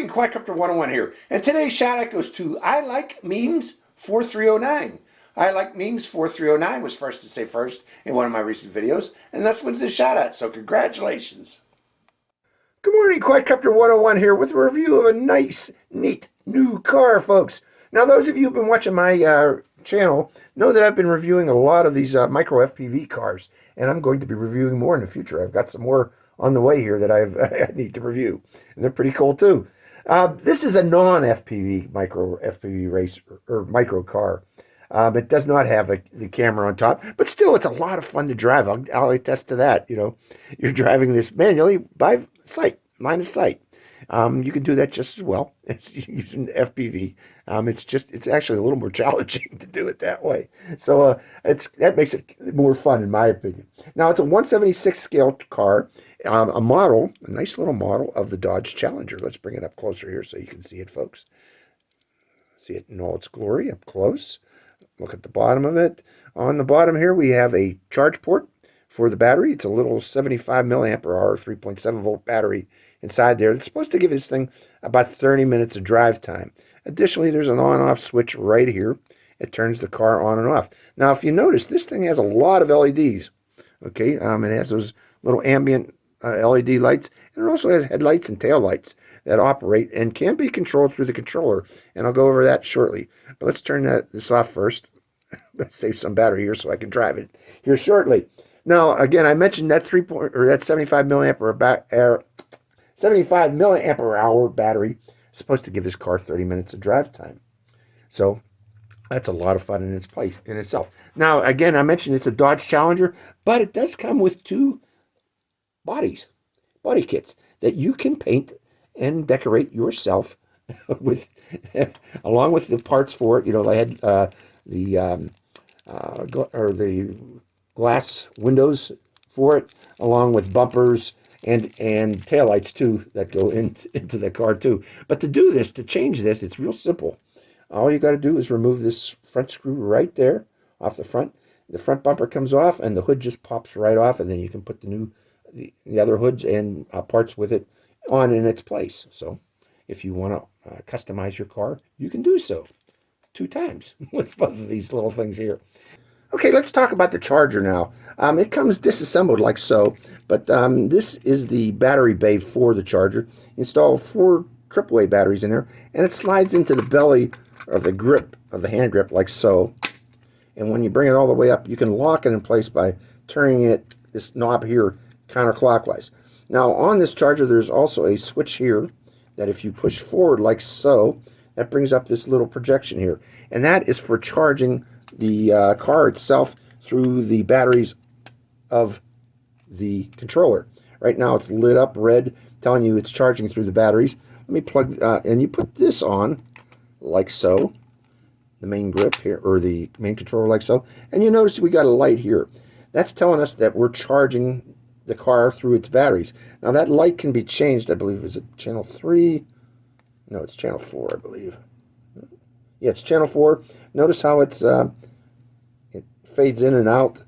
morning, Quadcopter 101 here. And today's shout out goes to I Like Memes 4309. I Like Memes 4309 was first to say first in one of my recent videos, and thus wins this shout out, so congratulations. Good morning, Quadcopter 101 here with a review of a nice, neat new car, folks. Now, those of you who've been watching my channel know that I've been reviewing a lot of these micro FPV cars, and I'm going to be reviewing more in the future. I've got some more on the way here that I need to review, and they're pretty cool too. This is a non-FPV micro FPV race or micro car. It does not have the camera on top, but still, it's a lot of fun to drive. I'll attest to that. You know, you're driving this manually by sight, line of sight. You can do that just as well as using the FPV. It's actually a little more challenging to do it that way. So that makes it more fun, in my opinion. Now, it's a 1/76 scale car, a nice little model of the Dodge Challenger. Let's bring it up closer here so you can see it, folks. See it in all its glory up close. Look at the bottom of it. On the bottom here, we have a charge port for the battery. It's a little 75 milliampere hour, 3.7 volt battery inside there. It's supposed to give this thing about 30 minutes of drive time. Additionally, there's an on-off switch right here. It turns the car on and off. Now, if you notice, this thing has a lot of LEDs. Okay, it has those little ambient LED lights, and it also has headlights and tail lights that operate and can be controlled through the controller, and I'll go over that shortly. But let's turn this off first. Let's save some battery here so I can drive it here shortly. Now, again, I mentioned that 75 milliampere hour battery is supposed to give this car 30 minutes of drive time. So that's a lot of fun in itself. Now, again, I mentioned it's a Dodge Challenger, but it does come with two body kits that you can paint and decorate yourself with, along with the parts for it. You know, they had the glass windows for it, along with bumpers and taillights too that go into the car too. But to change this, it's real simple. All you got to do is remove this front screw right there off the front. The front bumper comes off, and the hood just pops right off, and then you can put the other hoods and parts with it on in its place. So if you want to customize your car, you can do so 2 times with both of these little things here. Okay, let's talk about the charger now. It comes disassembled like so, but this is the battery bay for the charger. Install 4 AAA batteries in there, and it slides into the belly of the grip, of the hand grip, like so. And when you bring it all the way up, you can lock it in place by turning this knob here, counterclockwise. Now, on this charger, there's also a switch here that if you push forward like so, that brings up this little projection here. And that is for charging the car itself through the batteries of the controller. Right now, it's lit up red, telling you it's charging through the batteries. Let me plug, and you put this on like so, the main grip here, or the main controller like so. And you notice we got a light here. That's telling us that we're charging the car through its batteries. Now, that light can be changed, I believe. Is it channel 3? No, it's channel 4, I believe. Yeah, it's channel 4. Notice how it fades in and out.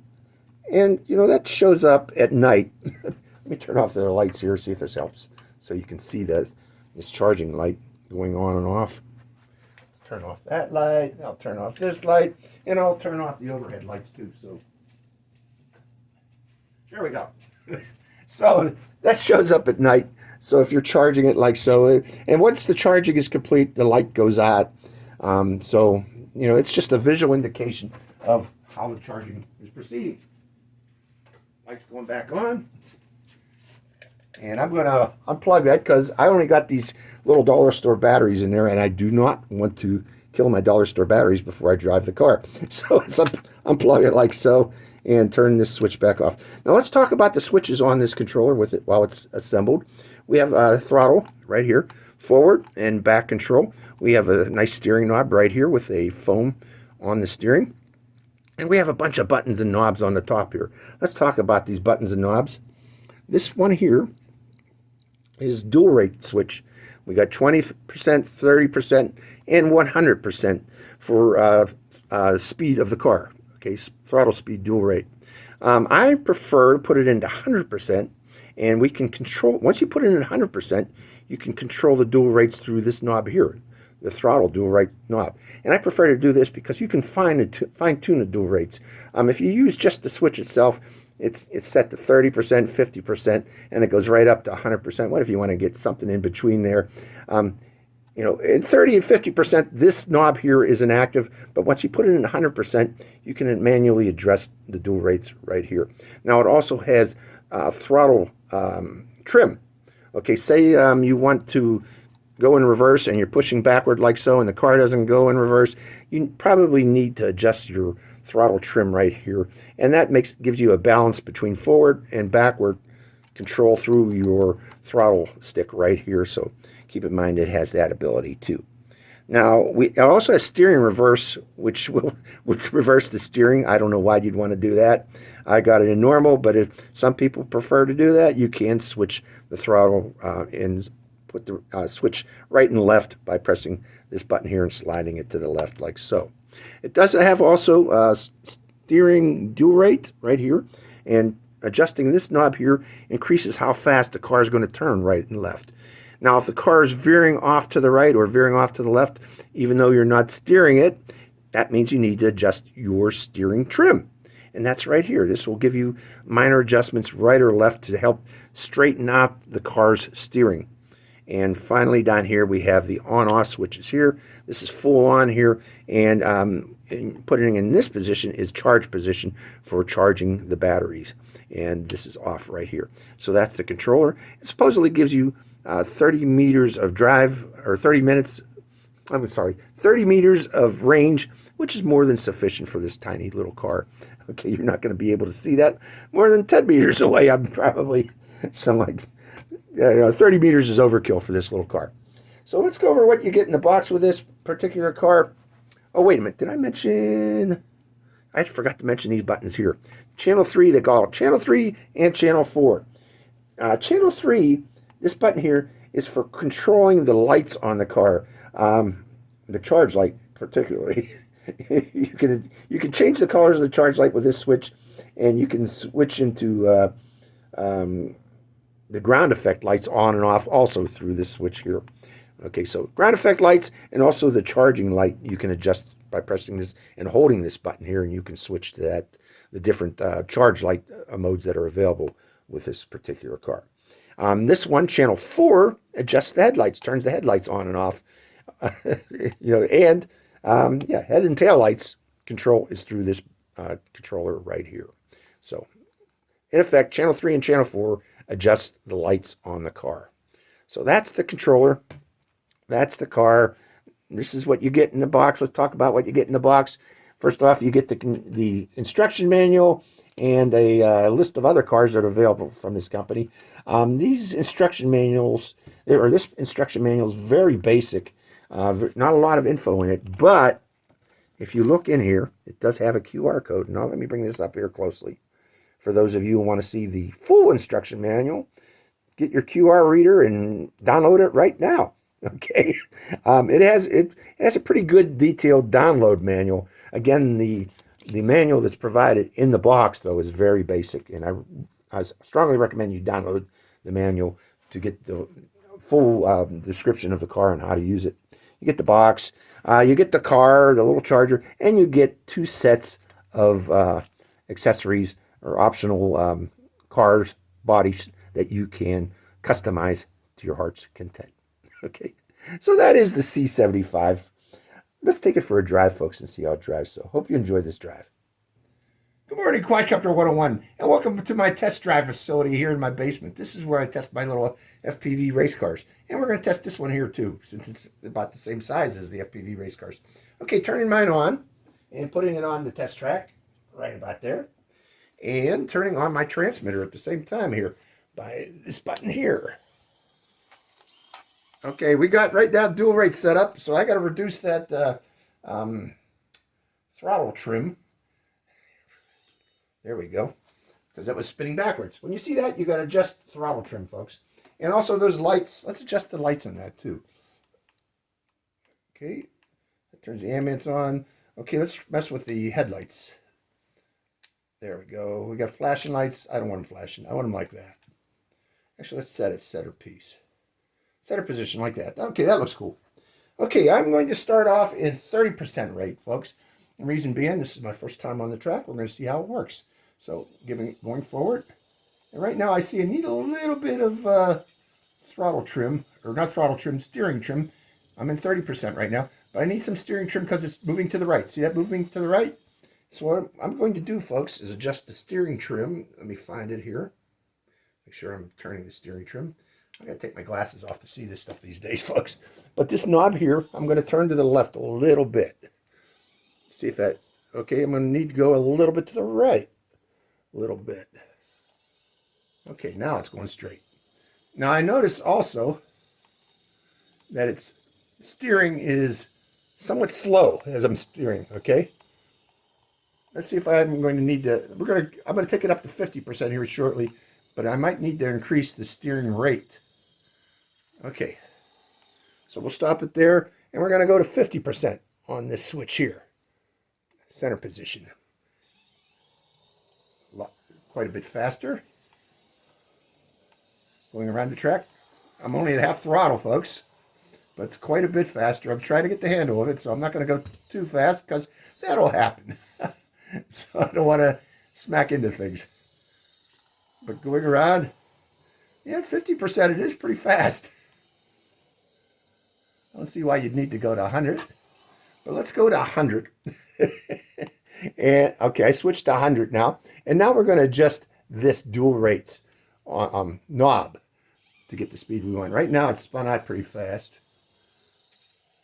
And, you know, that shows up at night. Let me turn off the lights here, see if this helps. So you can see this charging light going on and off. Turn off that light. I'll turn off this light. And I'll turn off the overhead lights too. So there we go. So that shows up at night. So if you're charging it like so, and once the charging is complete, the light goes out. So, you know, it's just a visual indication of how the charging is proceeding. Light's going back on. And I'm going to unplug that because I only got these little dollar store batteries in there, and I do not want to kill my dollar store batteries before I drive the car. So let's unplug it like so and turn this switch back off. Now let's talk about the switches on this controller with it while it's assembled. We have a throttle right here, forward and back control. We have a nice steering knob right here with a foam on the steering. And we have a bunch of buttons and knobs on the top here. Let's talk about these buttons and knobs. This one here is dual rate switch. We got 20%, 30%, and 100% for speed of the car. Okay, throttle speed, dual rate. I prefer to put it into 100%, and we can control. Once you put it in 100%, you can control the dual rates through this knob here, the throttle dual rate knob. And I prefer to do this because you can fine tune the dual rates. If you use just the switch itself, it's set to 30%, 50%, and it goes right up to 100%. What if you want to get something in between there? You know, in 30 and 50%, this knob here is inactive, but once you put it in 100%, you can manually adjust the dual rates right here. Now, it also has throttle trim. Okay, say you want to go in reverse and you're pushing backward like so, and the car doesn't go in reverse, you probably need to adjust your throttle trim right here, and that gives you a balance between forward and backward control through your throttle stick right here. So keep in mind it has that ability too. Now, it also has steering reverse, which will reverse the steering. I don't know why you'd want to do that. I got it in normal, but if some people prefer to do that, you can switch the throttle and put the switch right and left by pressing this button here and sliding it to the left like so. It does have also steering dual rate right here, and adjusting this knob here increases how fast the car is going to turn right and left. Now, if the car is veering off to the right or veering off to the left, even though you're not steering it, that means you need to adjust your steering trim. And that's right here. This will give you minor adjustments right or left to help straighten out the car's steering. And finally, down here, we have the on-off switches here. This is full on here, and putting in this position is charge position for charging the batteries. And this is off right here. So that's the controller. It supposedly gives you 30 meters of drive, or 30 meters of range, which is more than sufficient for this tiny little car. Okay, you're not going to be able to see that more than 10 meters away. I'm probably, so like, 30 meters is overkill for this little car. So let's go over what you get in the box with this particular car. Oh, wait a minute. Did I mention? I forgot to mention these buttons here. Channel 3, they call it Channel 3 and Channel 4. Channel 3, this button here, is for controlling the lights on the car. The charge light, particularly. you can change the colors of the charge light with this switch, and you can switch into the ground effect lights on and off also through this switch here. Okay, so ground effect lights and also the charging light you can adjust by pressing this and holding this button here, and you can switch to that, the different charge light modes that are available with this particular car. This one, channel 4, adjusts the headlights, turns the headlights on and off. Head and tail lights control is through this controller right here. So, in effect, channel 3 and channel 4 adjust the lights on the car. So that's the controller. That's the car. This is what you get in the box. Let's talk about what you get in the box. First off, you get the instruction manual and a list of other cars that are available from this company. These instruction manuals, this instruction manual is very basic. Not a lot of info in it, but if you look in here, it does have a QR code. Now let me bring this up here closely. For those of you who want to see the full instruction manual, get your QR reader and download it right now. Okay, it has a pretty good detailed download manual. Again, the manual that's provided in the box though is very basic, and I strongly recommend you download the manual to get the full description of the car and how to use it. You get the box, you get the car, the little charger, and you get 2 sets of accessories or optional cars bodies that you can customize to your heart's content. Okay, so that is the C75. Let's take it for a drive, folks, and see how it drives. So hope you enjoy this drive. Good morning, Quadcopter 101, and welcome to my test drive facility here in my basement. This is where I test my little FPV race cars. And we're going to test this one here too, since it's about the same size as the FPV race cars. Okay, turning mine on and putting it on the test track right about there. And turning on my transmitter at the same time here by this button here. Okay, we got right now dual rate set up, so I got to reduce that throttle trim. There we go, because that was spinning backwards. When you see that, you got to adjust throttle trim, folks. And also those lights, let's adjust the lights on that too. Okay, that turns the ambience on. Okay, let's mess with the headlights. There we go. We got flashing lights. I don't want them flashing. I want them like that. Actually, let's set it centerpiece. Center position like that. Okay, that looks cool. Okay, I'm going to start off in 30% rate, folks. The reason being, this is my first time on the track. We're going to see how it works. So, going forward. And right now, I see I need a little bit of throttle trim, or not throttle trim, steering trim. I'm in 30% right now, but I need some steering trim because it's moving to the right. See that moving to the right? So what I'm going to do, folks, is adjust the steering trim. Let me find it here. Make sure I'm turning the steering trim. I gotta take my glasses off to see this stuff these days, folks. But this knob here, I'm gonna turn to the left a little bit. See if that, okay, I'm gonna need to go a little bit to the right. A little bit. Okay, now it's going straight. Now I notice also that its steering is somewhat slow as I'm steering, okay? Let's see if I'm going to need to, I'm going to take it up to 50% here shortly, but I might need to increase the steering rate. Okay, so we'll stop it there, and we're going to go to 50% on this switch here. Center position. Quite a bit faster. Going around the track. I'm only at half throttle, folks, but it's quite a bit faster. I'm trying to get the handle of it, so I'm not going to go too fast because that'll happen. So I don't want to smack into things. But going around, yeah, 50% it is pretty fast. I don't see why you'd need to go to 100. But let's go to 100. And okay, I switched to 100 now. And now we're going to adjust this dual rates knob to get the speed we want. Right now it's spun out pretty fast.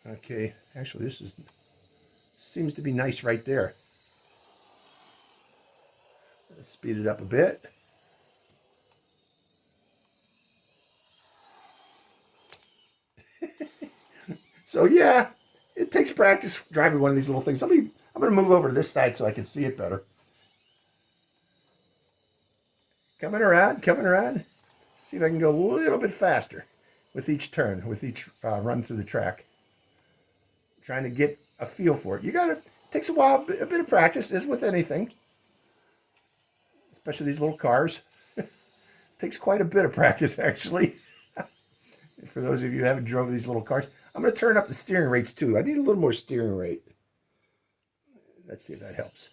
Okay, actually this seems to be nice right there. Let's speed it up a bit. So yeah, it takes practice driving one of these little things. I'm going to move over to this side so I can see it better. Coming around. See if I can go a little bit faster with each turn, with each run through the track. Trying to get a feel for it. It takes a while, a bit of practice, as with anything. Especially these little cars. Takes quite a bit of practice, actually. For those of you who haven't drove these little cars. I'm going to turn up the steering rates, too. I need a little more steering rate. Let's see if that helps.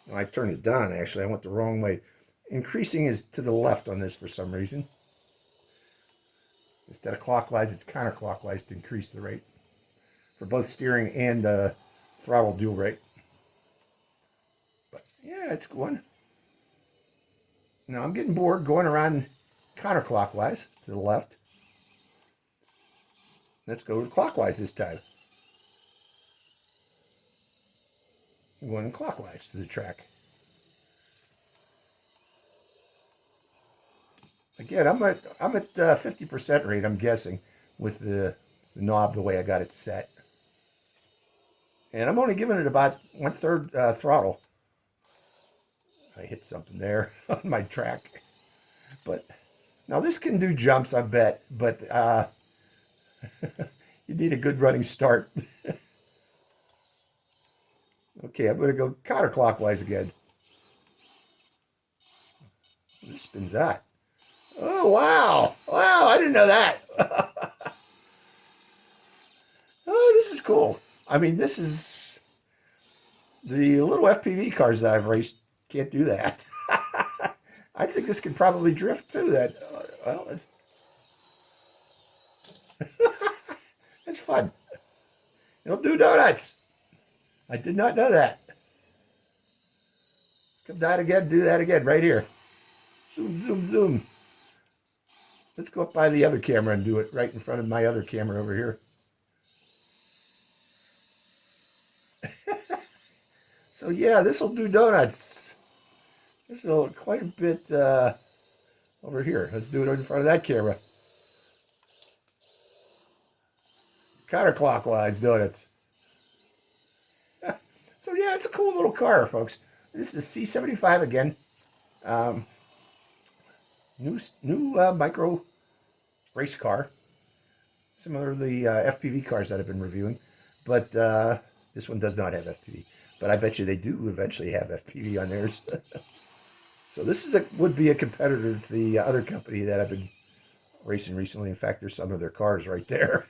No, I turned it down, actually. I went the wrong way. Increasing is to the left on this for some reason. Instead of clockwise, it's counterclockwise to increase the rate. For both steering and throttle dual rate. But, yeah, it's going. Now, I'm getting bored going around counterclockwise to the left. Let's go clockwise this time. I'm going clockwise to the track. Again, I'm at 50% rate, I'm guessing, with the knob the way I got it set. And I'm only giving it about 1/3 throttle. I hit something there on my track. But now this can do jumps, I bet, but you need a good running start. Okay, I'm going to go counterclockwise again. This spins out. Oh, wow. Wow, I didn't know that. Oh, this is cool. I mean, this is the little FPV cars that I've raced can't do that. I think this could probably drift too. Well, it's fun. It'll do donuts. I did not know that. Let's come down again, do that again, right here. Zoom, zoom, zoom. Let's go up by the other camera and do it right in front of my other camera over here. So yeah, this will do donuts. This is quite a bit over here. Let's do it in front of that camera. Counterclockwise donuts. So yeah, it's a cool little car, folks. This is a C75 again. New micro race car. Similar to the FPV cars that I've been reviewing. But this one does not have FPV. But I bet you they do eventually have FPV on theirs. So this would be a competitor to the other company that I've been racing recently. In fact, there's some of their cars right there.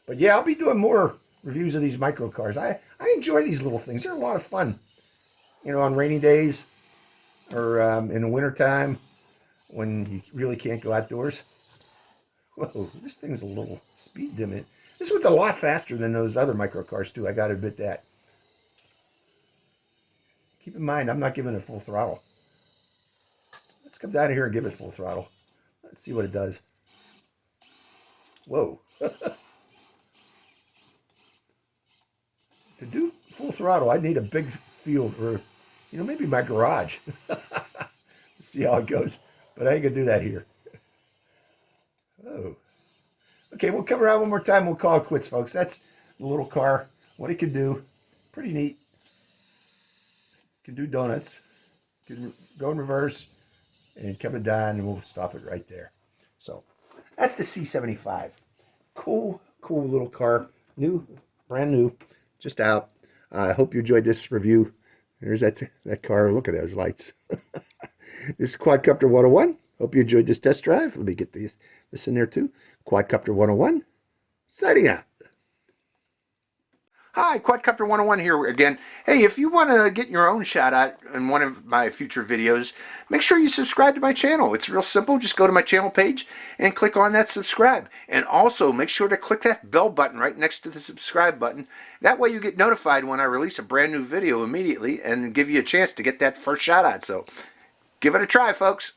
But yeah, I'll be doing more reviews of these micro cars. I enjoy these little things. They're a lot of fun. You know, on rainy days or in the wintertime when you really can't go outdoors. Whoa, this thing's a little speed limit. This one's a lot faster than those other micro cars too. I got to admit that. Keep in mind, I'm not giving it full throttle. Let's come down here and give it full throttle. Let's see what it does. Whoa. To do full throttle, I need a big field or, you know, maybe my garage. See how it goes. But I ain't going to do that here. Oh. Okay, we'll come around one more time. We'll call it quits, folks. That's the little car. What it can do. Pretty neat. Can do donuts. Can go in reverse and coming down, and we'll stop it right there. So that's the C75. Cool little car. New, brand new, just out. I hope you enjoyed this review. There's that car. Look at those lights. This is Quadcopter 101. Hope you enjoyed this test drive. Let me get this in there too. Quadcopter 101, signing out. Hi, Quadcopter 101 here again. Hey, if you want to get your own shout out in one of my future videos, make sure you subscribe to my channel. It's real simple. Just go to my channel page and click on that subscribe. And also make sure to click that bell button right next to the subscribe button. That way you get notified when I release a brand new video immediately and give you a chance to get that first shout out. So give it a try, folks.